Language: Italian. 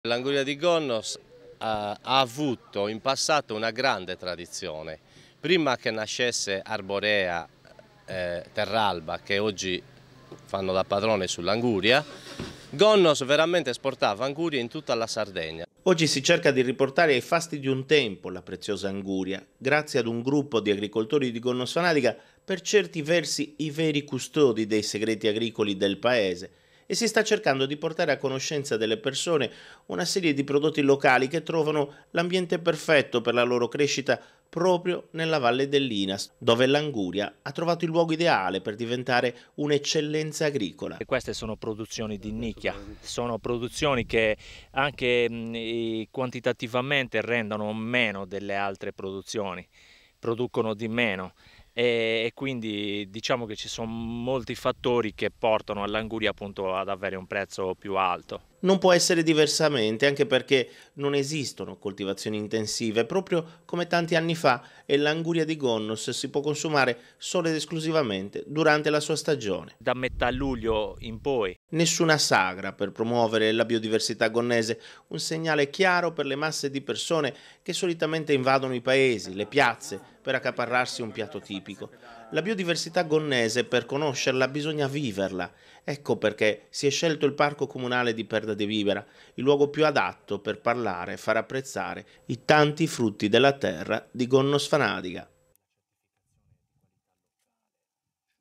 L'Anguria di Gonnos ha avuto in passato una grande tradizione. Prima che nascesse Arborea, Terralba, che oggi fanno da padrone sull'Anguria, Gonnos veramente esportava angurie in tutta la Sardegna. Oggi si cerca di riportare ai fasti di un tempo la preziosa anguria, grazie ad un gruppo di agricoltori di Gonnos Fanatica, per certi versi i veri custodi dei segreti agricoli del paese, e si sta cercando di portare a conoscenza delle persone una serie di prodotti locali che trovano l'ambiente perfetto per la loro crescita proprio nella valle dell'Inas, dove l'anguria ha trovato il luogo ideale per diventare un'eccellenza agricola. E queste sono produzioni di nicchia, sono produzioni che anche quantitativamente rendono meno delle altre produzioni, producono di meno e quindi diciamo che ci sono molti fattori che portano all'anguria appunto ad avere un prezzo più alto. Non può essere diversamente, anche perché non esistono coltivazioni intensive, proprio come tanti anni fa, e l'anguria di Gonnos si può consumare solo ed esclusivamente durante la sua stagione. Da metà luglio in poi. Nessuna sagra per promuovere la biodiversità gonnese, un segnale chiaro per le masse di persone che solitamente invadono i paesi, le piazze, per accaparrarsi un piatto tipico. La biodiversità gonnese, per conoscerla, bisogna viverla. Ecco perché si è scelto il Parco Comunale di Perda de Vibera, il luogo più adatto per parlare e far apprezzare i tanti frutti della terra di Gonnos Fanatica.